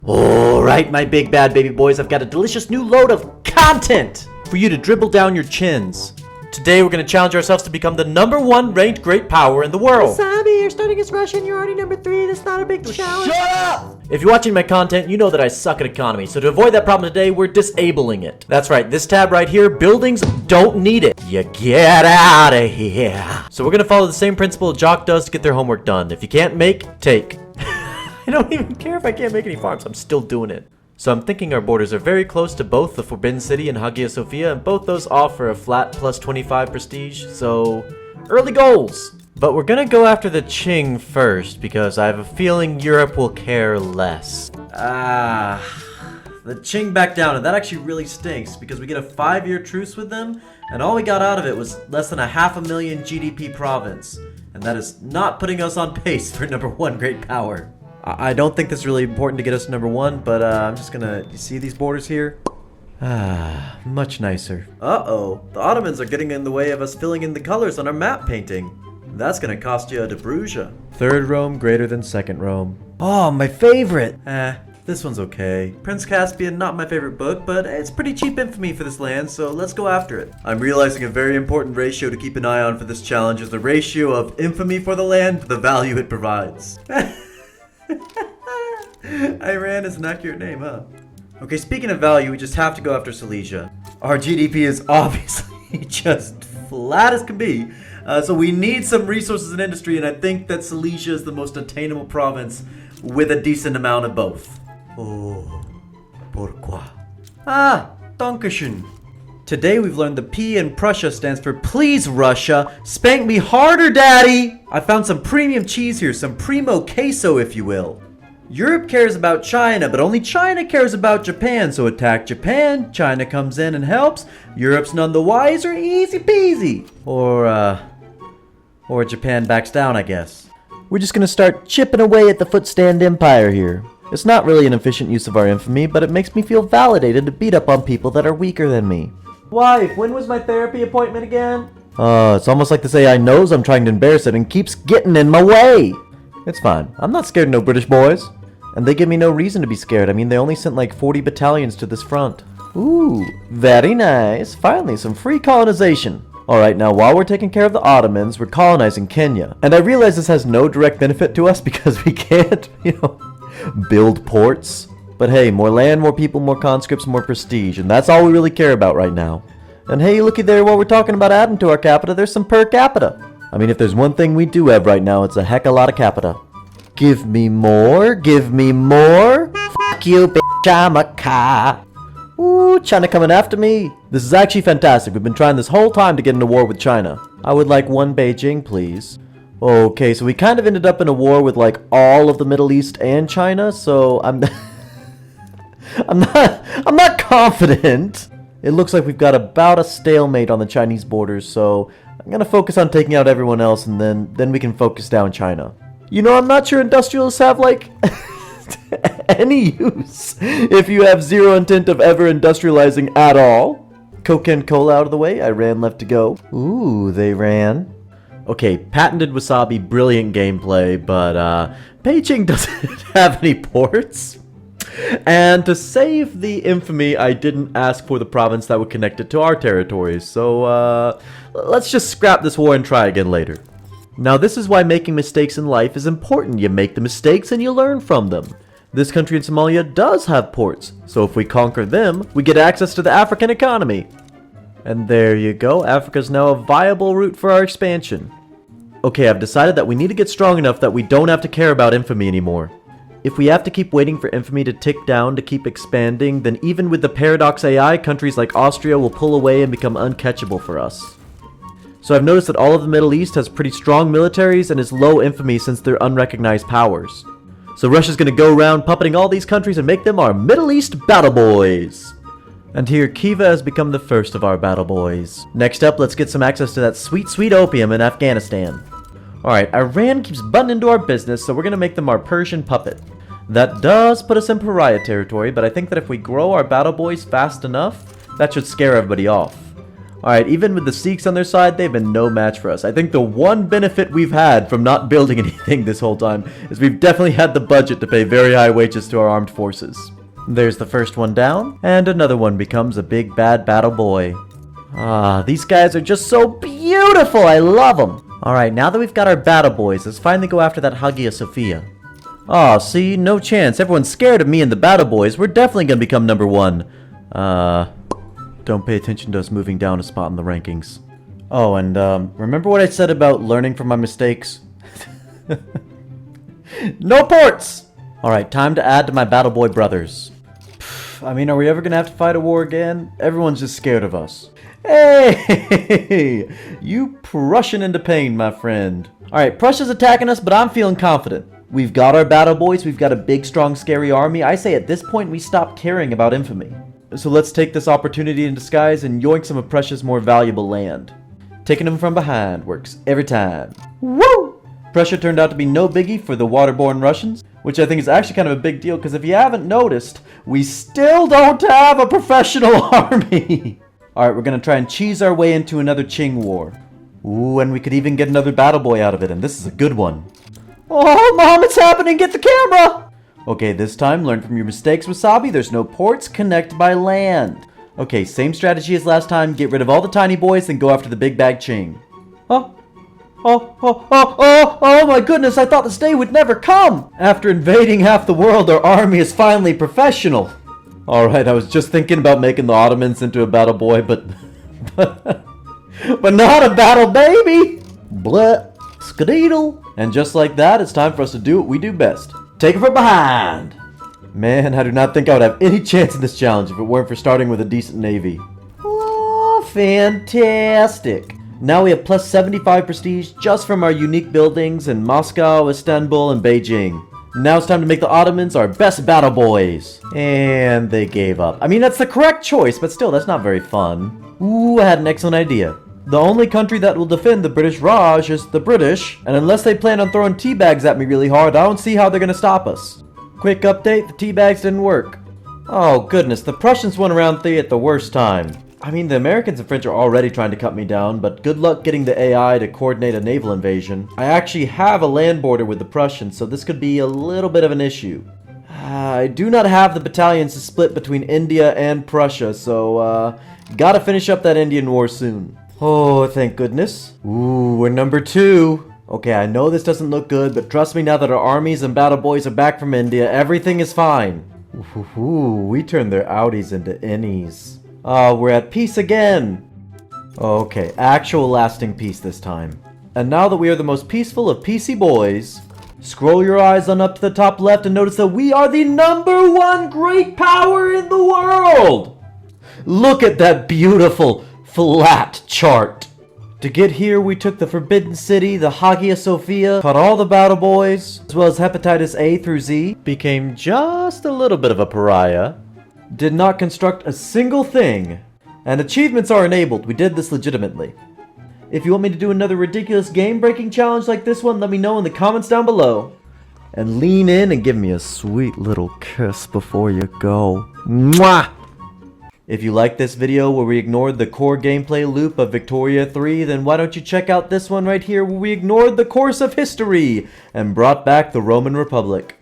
Alright, my big bad baby boys, I've got a delicious new load of content for you to dribble down your chins. Today we're going to challenge ourselves to become the #1 ranked great power in the world. Wasabi, you're starting as Russian, you're already #3, that's not a big challenge. Shut up! If you're watching my content, you know that I suck at economy, so to avoid that problem today, we're disabling it. That's right, this tab right here, buildings don't need it. You get out of here. So we're going to follow the same principle a jock does to get their homework done. If you can't make, take. I don't even care if I can't make any farms, I'm still doing it. So I'm thinking our borders are very close to both the Forbidden City and Hagia Sophia, and both those offer a flat plus 25 prestige, so early goals. But we're gonna go after the Qing first, because I have a feeling Europe will care less. The Qing backed down, and that actually really stinks, because we get a 5-year truce with them, and all we got out of it was less than a 500,000 GDP province. And that is not putting us on pace for #1 great power. I don't think this is really important to get us to #1, but I'm just gonna, you see these borders here? Much nicer. Uh-oh, the Ottomans are getting in the way of us filling in the colors on our map painting. That's gonna cost you a Dobruja. Third Rome greater than Second Rome. Oh, my favorite! This one's okay. Prince Caspian, not my favorite book, but it's pretty cheap infamy for this land, so let's go after it. I'm realizing a very important ratio to keep an eye on for this challenge is the ratio of infamy for the land to the value it provides. Iran is an accurate name, huh? Okay, speaking of value, we just have to go after Silesia. Our GDP is obviously just flat as can be, so we need some resources and industry, and I think that Silesia is the most attainable province with a decent amount of both. Oh, pourquoi? Dankeschön. Today we've learned the P in Prussia stands for please Russia, spank me harder daddy! I found some premium cheese here, some primo queso if you will. Europe cares about China, but only China cares about Japan, so attack Japan, China comes in and helps, Europe's none the wiser, easy peasy. Or Japan backs down, I guess. We're just gonna start chipping away at the footstand empire here. It's not really an efficient use of our infamy, but it makes me feel validated to beat up on people that are weaker than me. Wife, when was my therapy appointment again? It's almost like this AI knows I'm trying to embarrass it and keeps getting in my way. It's fine. I'm not scared of no British boys. And they give me no reason to be scared. I mean, they only sent like 40 battalions to this front. Ooh, very nice. Finally, some free colonization. Alright, now while we're taking care of the Ottomans, we're colonizing Kenya. And I realize this has no direct benefit to us because we can't, build ports. But hey, more land, more people, more conscripts, more prestige, and that's all we really care about right now. And hey, looky there, while we're talking about adding to our capita, there's some per capita. I mean, if there's one thing we do have right now, it's a heck of a lot of capita. Give me more, give me more. Fuck you, bitch, I'm a car. Ooh, China coming after me. This is actually fantastic. We've been trying this whole time to get into war with China. I would like one Beijing, please. Okay, so we kind of ended up in a war with like all of the Middle East and China, so I'm not confident. It looks like we've got about a stalemate on the Chinese borders, so I'm gonna focus on taking out everyone else, and then we can focus down China. I'm not sure industrialists have like any use if you have zero intent of ever industrializing at all. Coke and cola out of the way. I ran left to go. Ooh, they ran. Okay, patented wasabi, brilliant gameplay, but Beijing doesn't have any ports. And to save the infamy, I didn't ask for the province that would connect it to our territories, so let's just scrap this war and try again later. Now this is why making mistakes in life is important. You make the mistakes and you learn from them. This country in Somalia does have ports, so if we conquer them, we get access to the African economy. And there you go, Africa's now a viable route for our expansion. Okay, I've decided that we need to get strong enough that we don't have to care about infamy anymore. If we have to keep waiting for infamy to tick down to keep expanding, then even with the Paradox AI, countries like Austria will pull away and become uncatchable for us. So I've noticed that all of the Middle East has pretty strong militaries and is low infamy since they're unrecognized powers. So Russia's gonna go around puppeting all these countries and make them our Middle East battle boys. And here, Kiva has become the first of our battle boys. Next up, let's get some access to that sweet, sweet opium in Afghanistan. Alright, Iran keeps butting into our business, so we're gonna make them our Persian puppet. That does put us in pariah territory, but I think that if we grow our battle boys fast enough, that should scare everybody off. Alright, even with the Sikhs on their side, they've been no match for us. I think the one benefit we've had from not building anything this whole time is we've definitely had the budget to pay very high wages to our armed forces. There's the first one down, and another one becomes a big bad battle boy. Ah, these guys are just so beautiful! I love them! Alright, now that we've got our battle boys, let's finally go after that Hagia Sophia. Aw, see? No chance. Everyone's scared of me and the battle boys. We're definitely gonna become number one. Don't pay attention to us moving down a spot in the rankings. Oh, and, remember what I said about learning from my mistakes? No ports! Alright, time to add to my battle boy brothers. I mean, are we ever gonna have to fight a war again? Everyone's just scared of us. Hey! You Prussian into pain, my friend. Alright, Prussia's attacking us, but I'm feeling confident. We've got our battle boys, we've got a big, strong, scary army. I say at this point we stop caring about infamy. So let's take this opportunity in disguise and yoink some of Prussia's more valuable land. Taking them from behind works every time. Woo! Prussia turned out to be no biggie for the waterborne Russians, which I think is actually kind of a big deal because if you haven't noticed, we still don't have a professional army. Alright, we're going to try and cheese our way into another Qing war. Ooh, and we could even get another battle boy out of it, and this is a good one. Oh, Mom, it's happening! Get the camera! Okay, this time, learn from your mistakes, Wasabi. There's no ports, connect by land. Okay, same strategy as last time. Get rid of all the tiny boys, then go after the big bag Qing. Oh my goodness, I thought this day would never come! After invading half the world, our army is finally professional. Alright, I was just thinking about making the Ottomans into a battle boy, but not a battle baby! Blah, skedaddle. And just like that, it's time for us to do what we do best. Take it from behind! Man, I do not think I would have any chance in this challenge if it weren't for starting with a decent navy. Oh, fantastic! Now we have plus 75 prestige just from our unique buildings in Moscow, Istanbul, and Beijing. Now it's time to make the Ottomans our best battle boys. And they gave up. I mean, that's the correct choice, but still, that's not very fun. Ooh, I had an excellent idea. The only country that will defend the British Raj is the British, and unless they plan on throwing tea bags at me really hard, I don't see how they're gonna stop us. Quick update, the tea bags didn't work. Oh goodness, the Prussians won round 3 at the worst time. I mean, the Americans and French are already trying to cut me down, but good luck getting the AI to coordinate a naval invasion. I actually have a land border with the Prussians, so this could be a little bit of an issue. I do not have the battalions to split between India and Prussia, so gotta finish up that Indian war soon. Oh, thank goodness. Ooh, we're number 2. Okay, I know this doesn't look good, but trust me, now that our armies and battle boys are back from India, everything is fine. Ooh, we turned their Audis into innies. We're at peace again. Okay, actual lasting peace this time. And now that we are the most peaceful of PC boys, scroll your eyes on up to the top left and notice that we are the #1 great power in the world! Look at that beautiful flat chart. To get here, we took the Forbidden City, the Hagia Sophia, caught all the battle boys, as well as Hepatitis A through Z, became just a little bit of a pariah, did not construct a single thing, and achievements are enabled. We did this legitimately. If you want me to do another ridiculous game-breaking challenge like this one, let me know in the comments down below. And lean in and give me a sweet little kiss before you go. Mwah! If you like this video where we ignored the core gameplay loop of Victoria 3, then why don't you check out this one right here where we ignored the course of history and brought back the Roman Republic.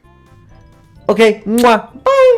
Okay, mwah, bye!